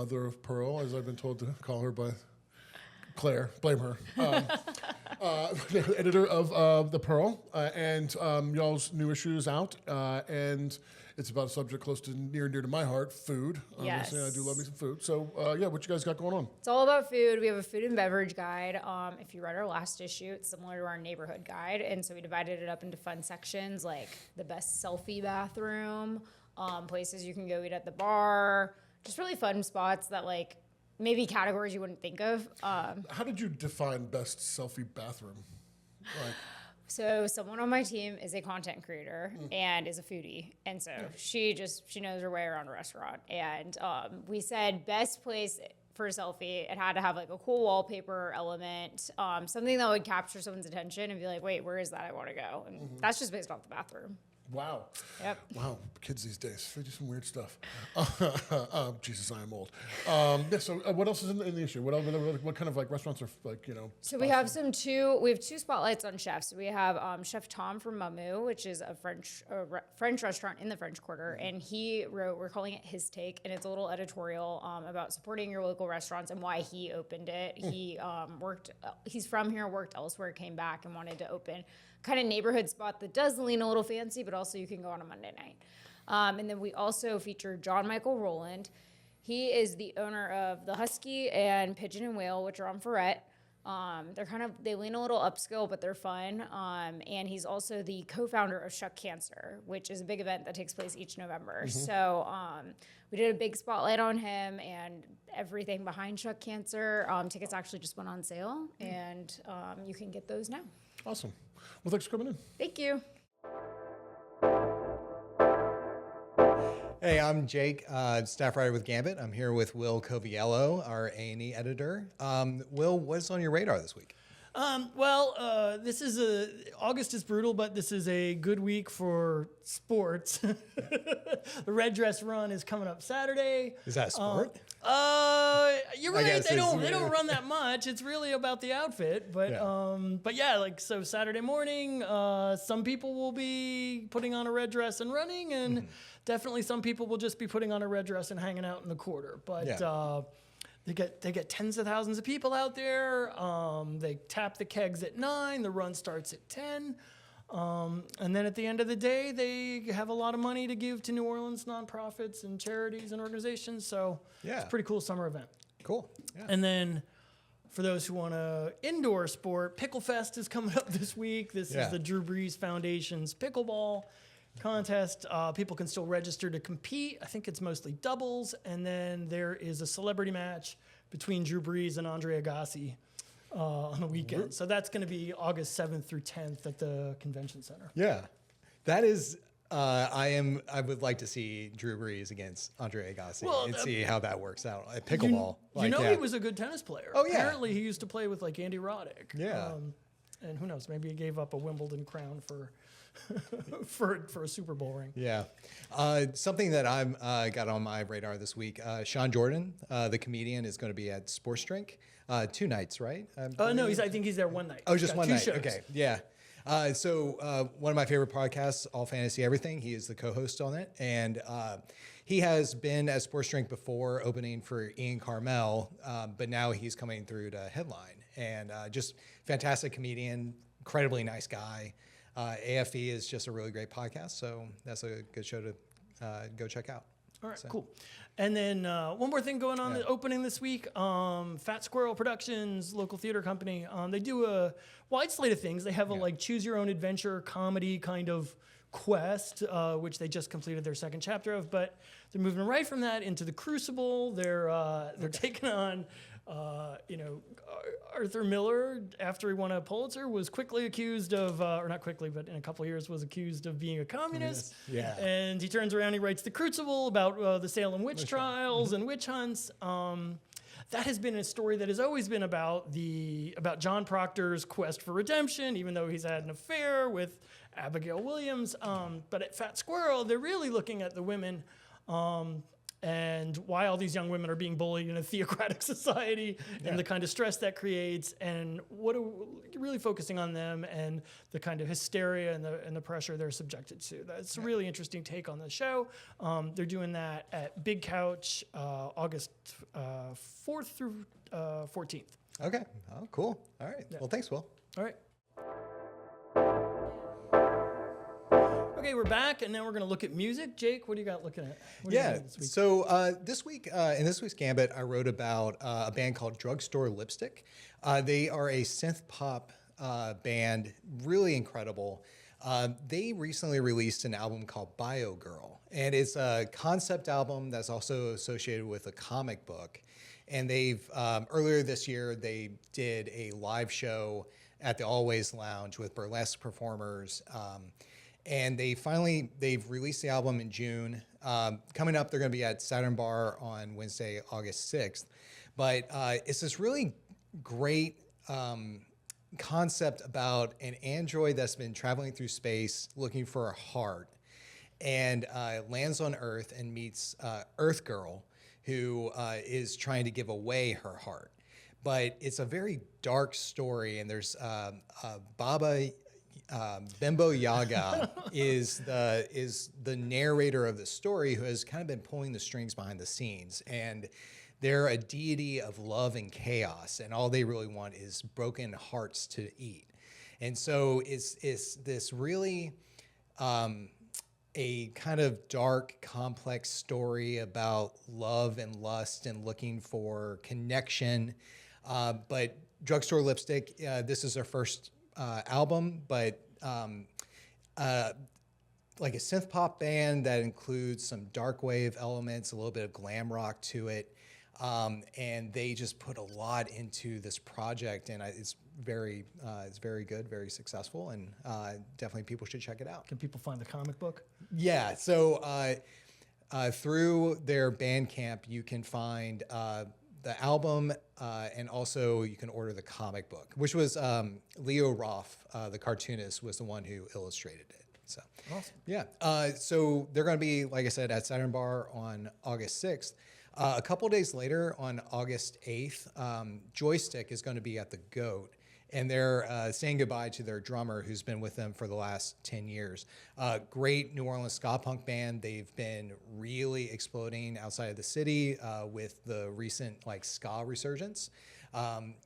mother of pearl, as I've been told to call her by Claire. Blame her. Editor of The Pearl, and y'all's new issue is out, and it's about a subject close to near and dear to my heart, food. Yes. Obviously, I do love me some food. So, what you guys got going on? It's all about food. We have a food and beverage guide. If you read our last issue, it's similar to our neighborhood guide, and so we divided it up into fun sections, like the best selfie bathroom, places you can go eat at the bar, just really fun spots that, like, maybe categories you wouldn't think of. How did you define best selfie bathroom? Like, So someone on my team is a content creator and is a foodie. And so she knows her way around a restaurant. And we said best place for a selfie, it had to have like a cool wallpaper element, something that would capture someone's attention and be like, wait, where is that? I want to go. And that's just based off the bathroom. wow. Yep. Wow, kids these days, they do some weird stuff. Jesus, I am old. So what else is in the issue? What kind of like restaurants are like, So we have two spotlights on chefs. We have Chef Tom from Mamu, which is a French restaurant in the French Quarter, and he wrote, we're calling it His Take, and it's a little editorial about supporting your local restaurants and why he opened it. He's from here, worked elsewhere, came back and wanted to open kind of neighborhood spot that does lean a little fancy, but also you can go on a Monday night. And then we also feature John Michael Rowland. He is the owner of the Husky and Pigeon and Whale, which are on Ferret. They lean a little upscale, but they're fun. And he's also the co-founder of Shuck Cancer, which is a big event that takes place each November. So we did a big spotlight on him and everything behind Shuck Cancer. Tickets actually just went on sale, and you can get those now. Awesome. Well, thanks for coming in. Thank you. Hey, I'm Jake, staff writer with Gambit. I'm here with Will Coviello, our A&E editor. Will, what's on your radar this week? This is August is brutal, but this is a good week for sports. The Red Dress Run is coming up Saturday. Is that a sport? You're right. They don't run that much. It's really about the outfit. But so Saturday morning, some people will be putting on a red dress and running, and definitely some people will just be putting on a red dress and hanging out in the quarter. But they get tens of thousands of people out there. They tap the kegs at 9. The run starts at 10. And then at the end of the day, they have a lot of money to give to New Orleans nonprofits and charities and organizations. So it's a pretty cool summer event. Cool. Yeah. And then for those who want to indoor sport, Pickle Fest is coming up this week. This is the Drew Brees Foundation's pickleball contest. People can still register to compete. I think it's mostly doubles. And then there is a celebrity match between Drew Brees and Andre Agassi on the weekend. So that's going to be August 7th through 10th at the convention center. Yeah. That is, I would like to see Drew Brees against Andre Agassi and see how that works out at pickleball. He was a good tennis player. Oh, yeah. Apparently he used to play with like Andy Roddick. Yeah. And who knows, maybe he gave up a Wimbledon crown for for a Super Bowl ring. Yeah. Something that I'm got on my radar this week, Sean Jordan, the comedian, is going to be at Sports Drink 2 nights, right? No, I think he's there one night. Oh, just one night. Shows. Okay. Yeah. So one of my favorite podcasts, All Fantasy Everything, he is the co-host on it. And he has been at Sports Drink before, opening for Ian Carmel, but now he's coming through to headline. And just fantastic comedian, incredibly nice guy. AFE is just a really great podcast, so that's a good show to go check out. All right, cool. And then one more thing going on, the opening this week, Fat Squirrel Productions, local theater company. They do a wide slate of things. They have a choose your own adventure comedy kind of quest, which they just completed their second chapter of. But they're moving right from that into the Crucible. They're taking on. Arthur Miller, after he won a Pulitzer, was quickly accused of, or not quickly, but in a couple of years was accused of being a communist. Yeah. And he turns around, he writes The Crucible about the Salem witch trials and witch hunts. That has been a story that has always been about John Proctor's quest for redemption, even though he's had an affair with Abigail Williams. But at Fat Squirrel, they're really looking at the women and why all these young women are being bullied in a theocratic society and the kind of stress that creates, and what are really focusing on them and the kind of hysteria and the pressure they're subjected to. That's a really interesting take on the show. They're doing that at Big Couch August 4th through 14th. Okay. Oh, cool. All right. Yeah. Well, thanks, Will. All right. Okay, we're back, and now we're going to look at music. Jake, what do you got looking at? This week? So this week, in this week's Gambit, I wrote about a band called Drugstore Lipstick. They are a synth pop band, really incredible. They recently released an album called Bio Girl, and it's a concept album that's also associated with a comic book. And they've, earlier this year, they did a live show at the Always Lounge with burlesque performers. And they've released the album in June. Coming up, they're going to be at Saturn Bar on Wednesday, August 6th. But it's this really great concept about an android that's been traveling through space looking for a heart, and lands on Earth and meets Earth Girl, who is trying to give away her heart. But it's a very dark story, and there's Baba Bimbo Yaga is the narrator of the story, who has kind of been pulling the strings behind the scenes, and they're a deity of love and chaos, and all they really want is broken hearts to eat. And so it's this really a kind of dark, complex story about love and lust and looking for connection. But Drugstore Lipstick, this is their first album, but like a synth pop band that includes some dark wave elements, a little bit of glam rock to it. And they just put a lot into this project, and it's very good, very successful, and definitely people should check it out. Can people find the comic book? Yeah, so through their Bandcamp, you can find the album, and also you can order the comic book, which was Leo Roth, the cartoonist, was the one who illustrated it. So awesome. Yeah, so they're going to be, like I said, at Saturn Bar on August 6th. A couple days later, on August 8th, Joystick is going to be at the Goat, and they're saying goodbye to their drummer, who's been with them for the last 10 years. Great New Orleans ska punk band. They've been really exploding outside of the city with the recent ska resurgence.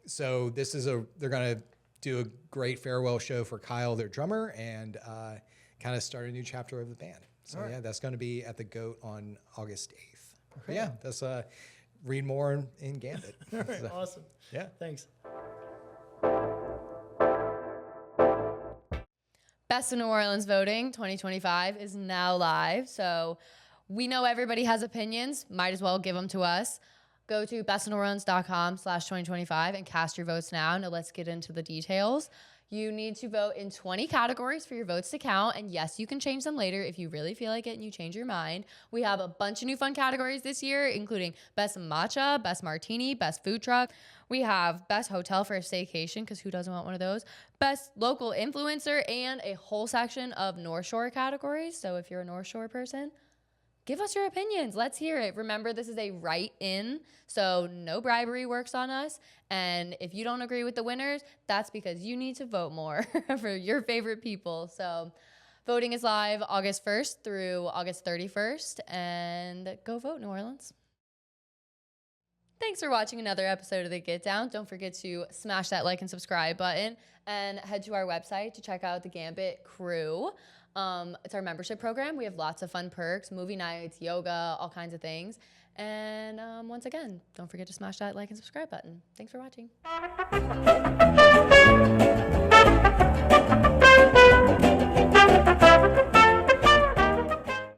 So this is they're going to do a great farewell show for Kyle, their drummer, and kind of start a new chapter of the band. So yeah, that's going to be at the Goat on August 8th. Okay. Yeah, that's read more in Gambit. All right, So, awesome. Yeah. Thanks. Best of New Orleans voting 2025 is now live. So we know everybody has opinions. Might as well give them to us. Go to bestofneworleans.com/2025 and cast your votes now. Now let's get into the details. You need to vote in 20 categories for your votes to count. And yes, you can change them later if you really feel like it and you change your mind. We have a bunch of new fun categories this year, including Best Matcha, Best Martini, Best Food Truck. We have Best Hotel for a Staycation, because who doesn't want one of those? Best Local Influencer, and a whole section of North Shore categories. So if you're a North Shore person, give us your opinions. Let's hear it. Remember, this is a write-in, so no bribery works on us. And if you don't agree with the winners, that's because you need to vote more for your favorite people. So voting is live August 1st through August 31st. And go vote, New Orleans. Thanks for watching another episode of The Get Down. Don't forget to smash that like and subscribe button and head to our website to check out the Gambit crew. It's our membership program. We have lots of fun perks, movie nights, yoga, all kinds of things. And once again, don't forget to smash that like and subscribe button. Thanks for watching.